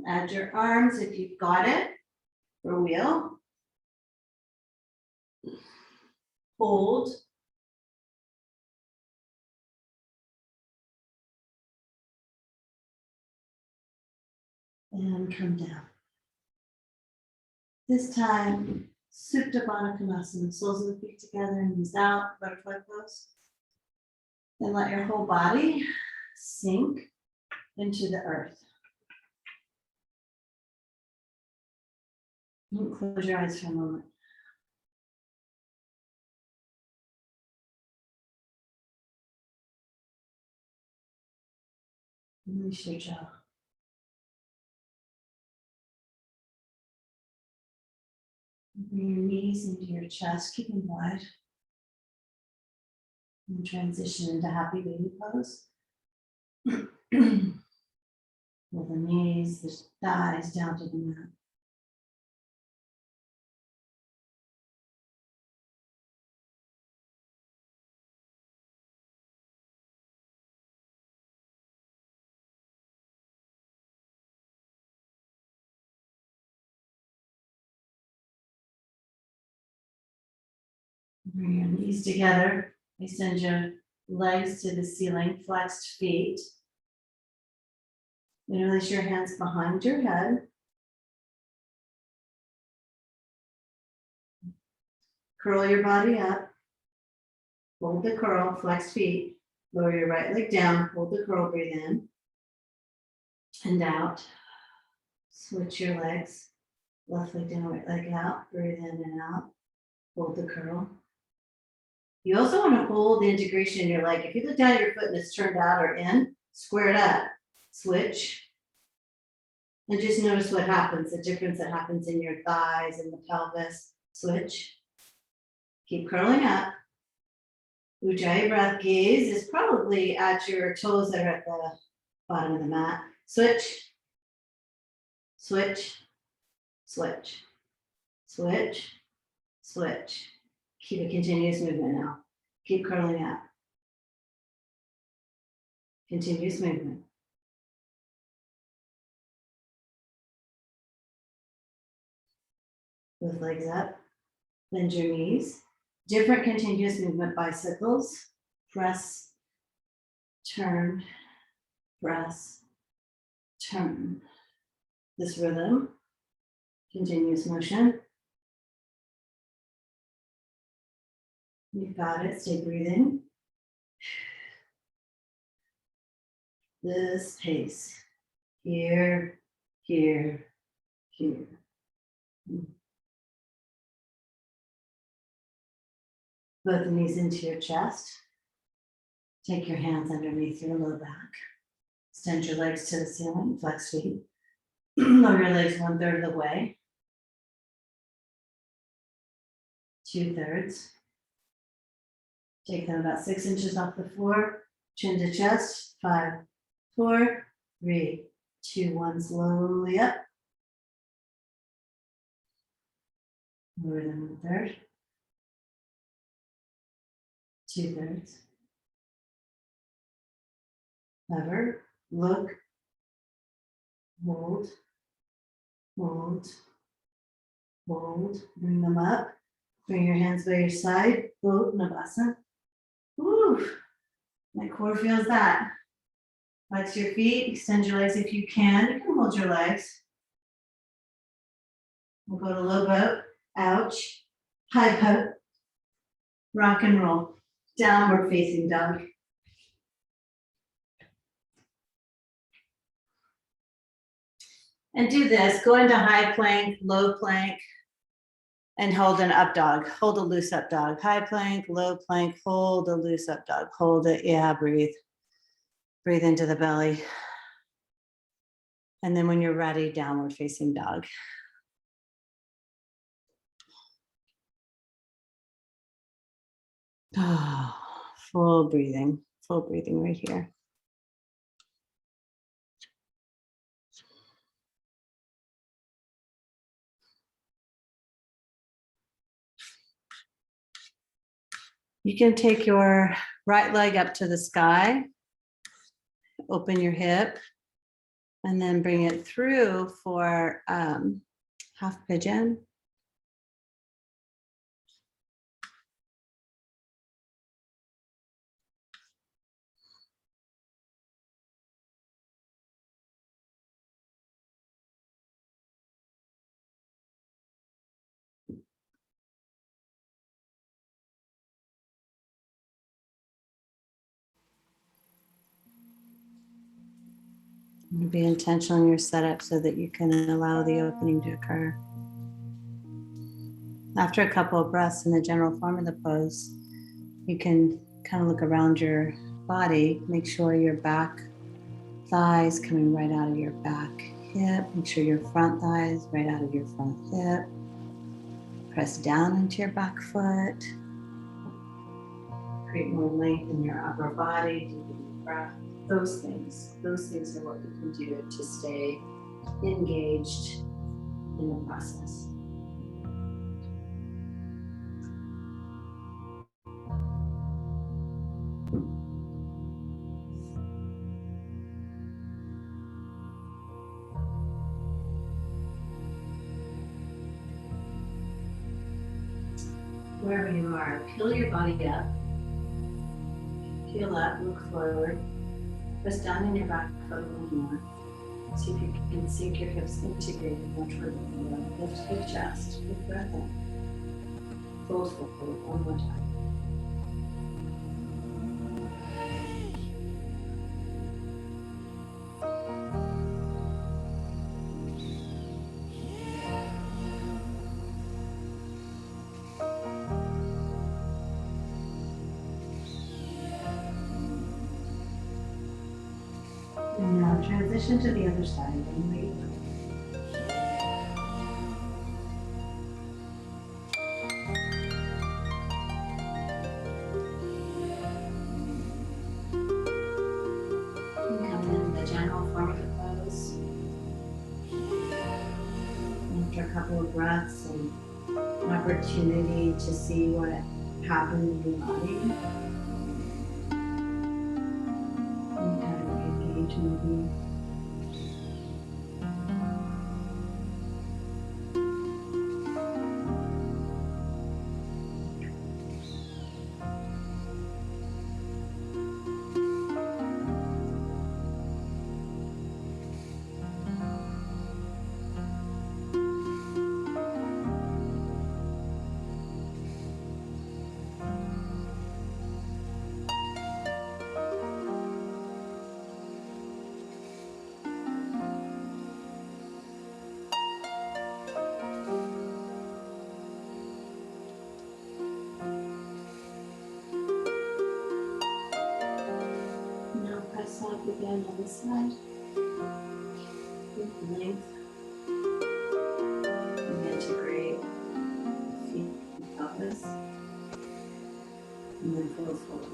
Add your arms if you've got it for wheel. Hold. And come down. This time, Supta Baddha Konasana, soles of the feet together, knees out, butterfly pose. Then let your whole body sink into the earth. Close your eyes for a moment. Release your jaw. Bring your knees into your chest, keep them wide. And transition into happy baby pose. Pull the knees, the thighs down to the mat. Bring your knees together. Extend your legs to the ceiling, flexed feet. And release your hands behind your head. Curl your body up. Hold the curl, flexed feet. Lower your right leg down, hold the curl, breathe in and out. Switch your legs. Left leg down, right leg out. Breathe in and out. Hold the curl. You also want to hold the integration in your leg. If you look down at your foot and it's turned out or in, square it up. Switch. And just notice what happens, the difference that happens in your thighs and the pelvis. Switch. Keep curling up. Ujjayi breath. Gaze is probably at your toes that are at the bottom of the mat. Switch. Switch. Switch. Switch. Switch. Keep a continuous movement now. Keep curling up. Continuous movement. Both legs up. Bend your knees. Different continuous movement bicycles. Press, turn, press, turn. This rhythm, continuous motion. You've got it, stay breathing. This pace, here, here, here. Both the knees into your chest. Take your hands underneath your low back. Extend your legs to the ceiling, flex feet. Lower your legs 1/3 of the way. 2/3. Take them about 6 inches off the floor. Chin to chest. 5, 4, 3, 2, 1. Slowly up. Lower them 1/3. 2/3. Lever. Look. Hold. Hold. Hold. Bring them up. Bring your hands by your side. Both Navasana. Woo! My core feels that. Flex your feet. Extend your legs if you can. You can hold your legs. We'll go to low boat. Ouch. High boat. Rock and roll. Downward facing dog. And do this. Go into high plank, low plank, and hold an up dog. Hold a loose up dog. High plank, low plank, hold a loose up dog. Hold it. Yeah, breathe. Breathe into the belly. And then when you're ready, downward facing dog. Full breathing right here. You can take your right leg up to the sky, open your hip, and then bring it through for half pigeon. Be intentional in your setup so that you can allow the opening to occur. After a couple of breaths in the general form of the pose, you can kind of look around your body, make sure your back thigh is coming right out of your back hip, make sure your front thigh is right out of your front hip. Press down into your back foot. Create more length in your upper body, deepen your breath. Those things are what you can do to stay engaged in the process. Wherever you are, peel your body up. Peel up, look forward. Press down in your back foot a little more. See if you can sink your hips integrated more toward the floor. Lift the chest. Big breath in. Fold forward one more time. And now transition to the other side. And wait. Come in the general form of the pose. After a couple of breaths and an opportunity to see what happened in your body. And kind of engage moving. Now press up again on this side. With length. And integrate the feet and pelvis. And then fold forward.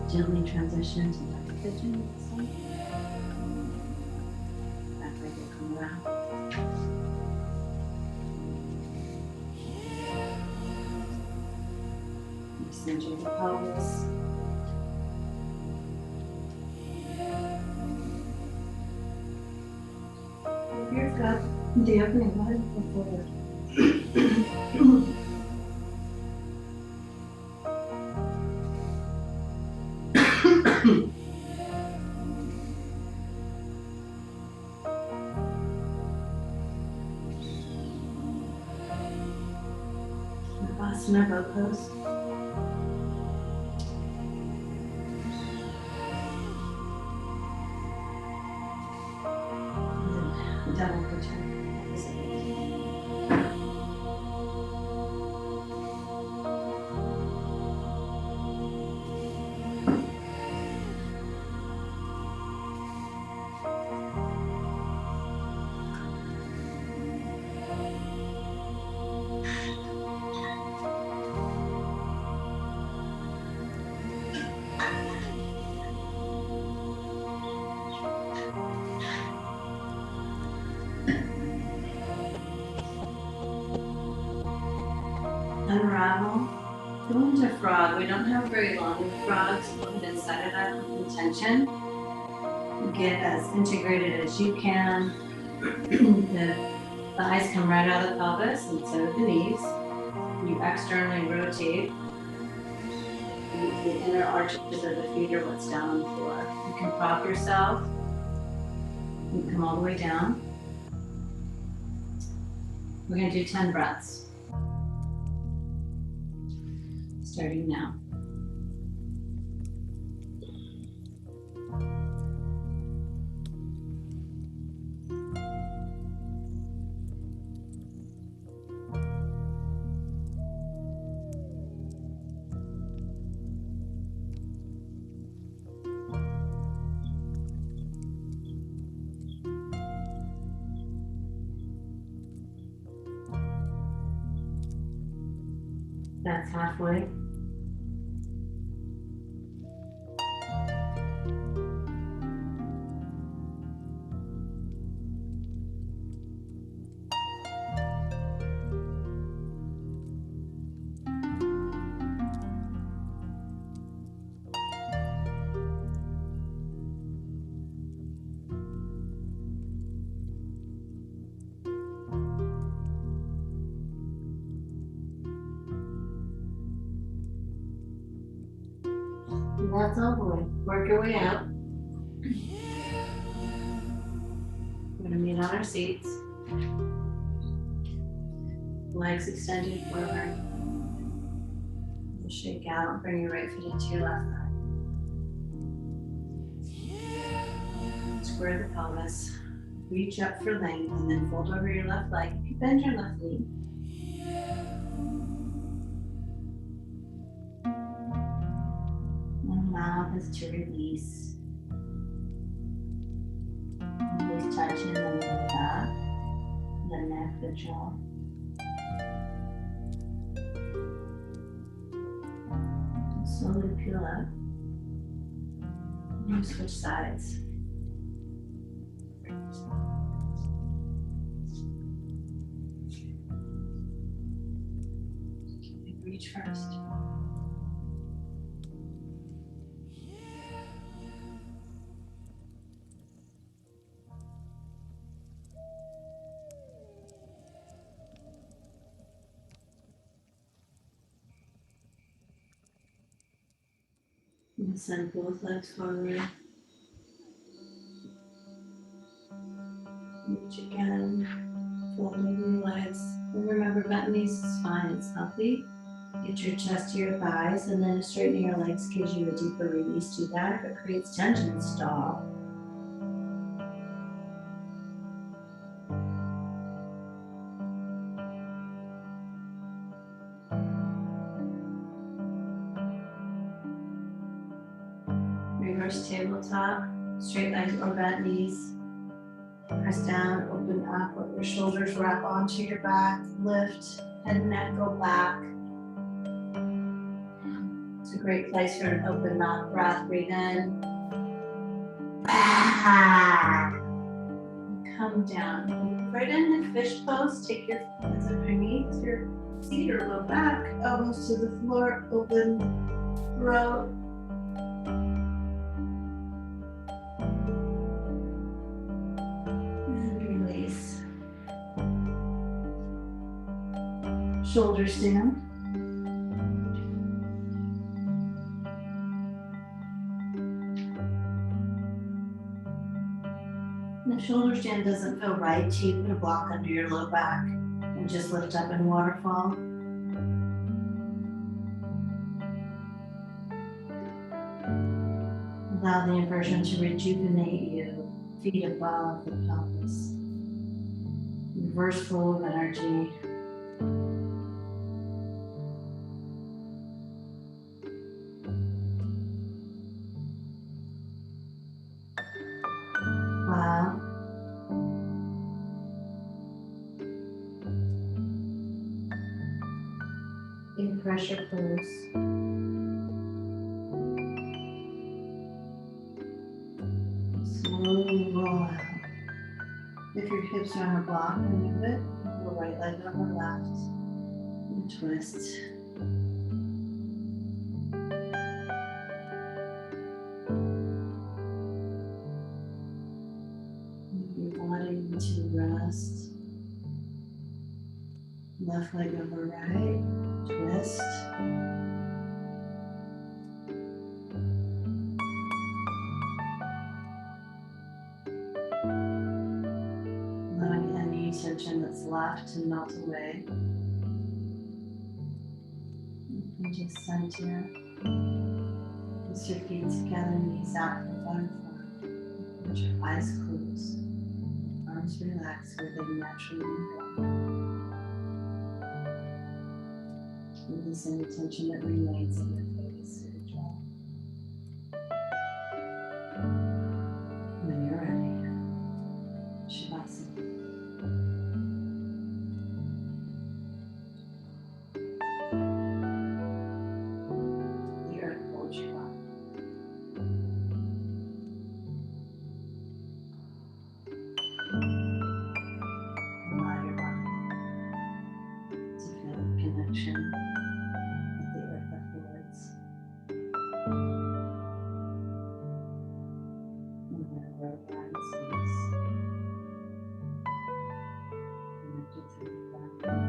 Gently transition to back pigeon. Back leg will come around. Center the pelvis. If you've got the opening, go ahead and go forward. Asana boat pose. Double turn opposite way. Unravel. Go into frog. We don't have very long frogs. Go ahead and set it up with intention. Get as integrated as you can. The thighs come right out of the pelvis instead of the knees. You externally rotate. The inner arches of the feet are what's down on the floor. You can prop yourself. You can come all the way down. We're going to do 10 breaths. Starting now. That's halfway. And that's all the way. Work your way out. We're going to meet on our seats. Legs extended forward. We'll shake out. Bring your right foot into your left thigh. Square the pelvis. Reach up for length and then fold over your left leg. You can bend your left knee. Allow this to release. Release touching the lower back, the neck, the jaw. Slowly peel up. And switch sides. Reach first. And send both legs forward. Reach again. Fold over your legs. And remember, bent knees is fine. It's healthy. Get your chest to your thighs, and then straightening your legs gives you a deeper release. Do that. If it creates tension, stop. Reverse tabletop, straight legs or bent knees. Press down, open up, let your shoulders wrap onto your back, lift, head and neck go back. It's a great place for an open mouth breath. Breathe in. Come down. Right in the fish pose, take your hands underneath your seat or low back, elbows to the floor, open throat. Shoulders down. And if shoulder stand doesn't feel right to you, put a block under your low back and just lift up in waterfall. Allow the inversion to rejuvenate you, feet above the pelvis. reverse flow of energy. Wow. In pressure pose. Slowly roll out. If your hips are on a block, remove it. Pull the right leg over left. And twist. Move your body into rest. Left leg over right. Twist. Allowing any tension that's left to melt away. You can just center. Place your feet together, knees out for butterfly. Let your eyes close. Arms relax where they naturally go. Release any tension that remains in your face or your jaw. When you're ready, Shavasana. The earth holds your body. Allow your body to feel the connection that the earth affords. And wherever we are in space, connected through the ground.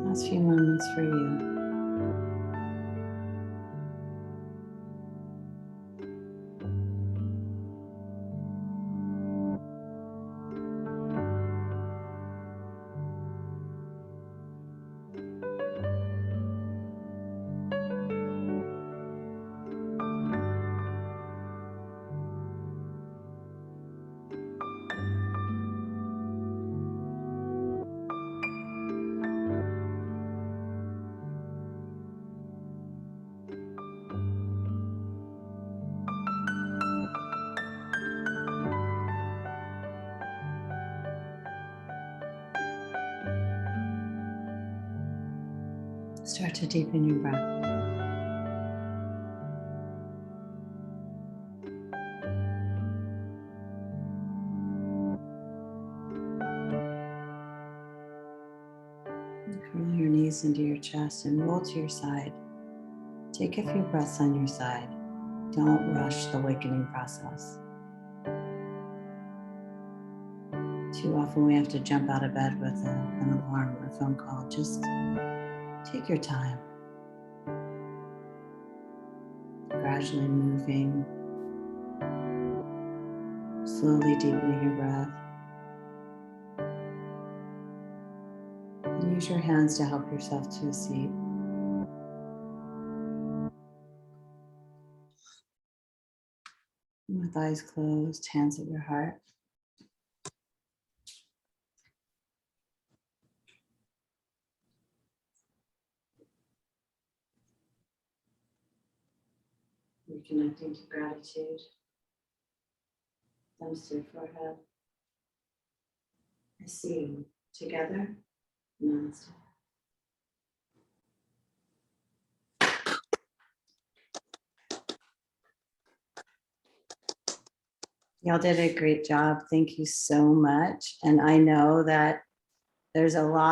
Last few moments for you. Start to deepen your breath. Curl your knees into your chest and roll to your side. Take a few breaths on your side. Don't rush the awakening process. Too often we have to jump out of bed with an alarm or a phone call. Just take your time. Gradually moving, slowly deepening your breath. And use your hands to help yourself to a seat. With eyes closed, hands at your heart. Reconnecting to gratitude. Thumbs to your forehead. see you together. Namaste. Y'all did a great job. Thank you so much. And I know that there's a lot